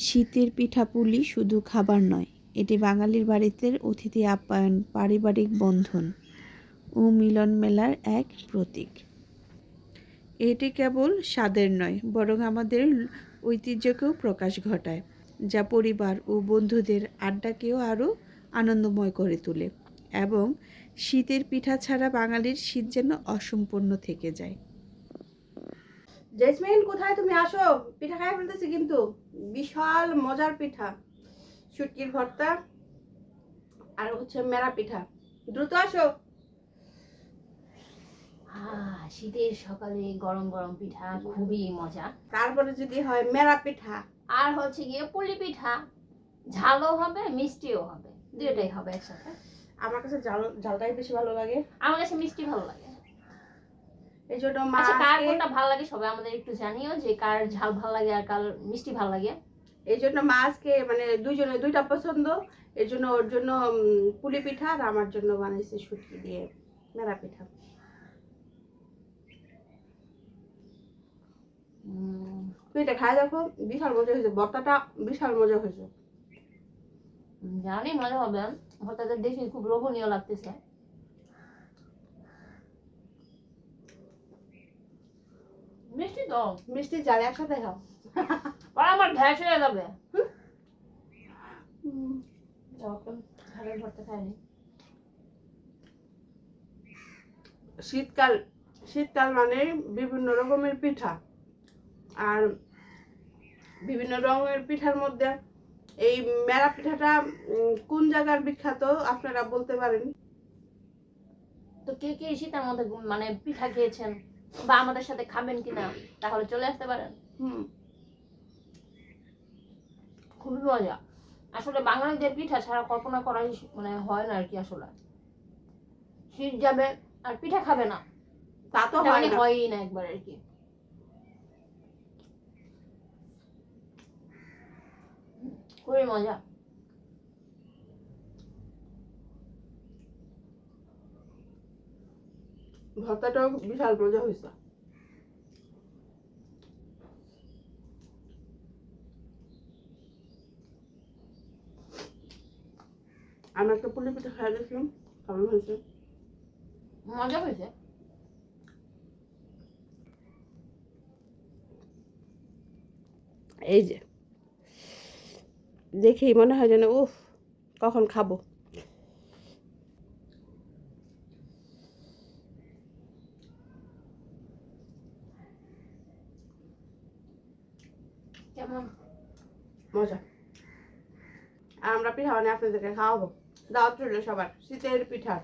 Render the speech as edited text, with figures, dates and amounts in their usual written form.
শীতের পিঠাপুলি শুধু খাবার নয়, এটি বাঙালির বাড়িতে অতিথি আপ্যায়ন, পারিবারিক বন্ধন ও মিলন মেলার এক প্রতীক। এটি কেবল স্বাদের নয়, বরং আমাদের ঐতিহ্যকেও প্রকাশ ঘটায়, যা পরিবার ও বন্ধুদের আড্ডাকেও আরও আনন্দময় করে তোলে। এবং শীতের পিঠা ছাড়া বাঙালির শীত যেন অসম্পূর্ণ থেকে যায়। জেসমিন, কোথায় তুমি? আসো, পিঠা খাই ফেলতেছি কিন্তু বিশাল মজার পিঠা, শুটকির ভর্তা আর হচ্ছে মেরা পিঠা। দ্রুত আসো। শীতের সকালে গরম গরম পিঠা খুবই মজা। তারপরে যদি হয় মেরা পিঠা, আর হচ্ছে গিয়ে পুলি পিঠা, ঝালও হবে মিষ্টিও হবে, দুটোই হবে একসাথে। আমার কাছে ঝালটাই বেশি ভালো লাগে। আমার কাছে মিষ্টি ভালো লাগে। এই জন্য আচ্ছা, কার কোনটা ভালো লাগে সবাই আমাদের একটু জানিও, যে কার ঝাল ভালো লাগে আর কার মিষ্টি ভালো লাগে। এই জন্য মা আজকে মানে দুইজনে দুইটা পছন্দ, এই জন্য ওর জন্য পুলি পিঠা আর আমার জন্য বানাইছে শুটকি দিয়ে মেরা পিঠা। তুই এটা খাই দেখো, বিশাল মজা হয়েছে, ভর্তাটা বিশাল মজা হয়েছে। জানি মজা হবে, ভর্তাটা দেখে খুব লোভনীয় লাগতেছে। মিষ্টি তো মিষ্টি ঝাল একসাথে খাও, আর আমার গ্যাস হয়ে যাবে। ঝালের ভর্তা খাইনি। শীতকাল শীতকাল মানে বিভিন্ন রকমের পিঠা, আর বিভিন্ন রঙের পিঠার মধ্যে এই মেরা পিঠাটা কোন জায়গার বিখ্যাত আপনারা বলতে পারেন? তো কে কে শীতের মধ্যে মানে পিঠা খেয়েছেন বা আমাদের সাথে খাবেন কিনা, তাহলে চলে আসতে পারেন। খুবই মজা। আসলে বাঙালিদের পিঠা ছাড়া কল্পনা করাই মানে হয় না আর কি। আসলে শীত যাবে আর পিঠা খাবে না, তা তো মানে হয়ই না একবার আর কি। খুবই মজা। ভর্তাটাও বিশাল মজা হয়েছে। আমি একটা পুলি পিঠা খাই দিয়েছিলাম, কেমন হয়েছে? মজা হয়েছে। এই যে দেখেই মনে হয় যেন উফ, কখন খাবো। কেমন মজা। আর আমরা পিঠা বানিয়ে আপনাদেরকে খাওয়াবো। দাওয়াত রইল সবার শীতের পিঠার।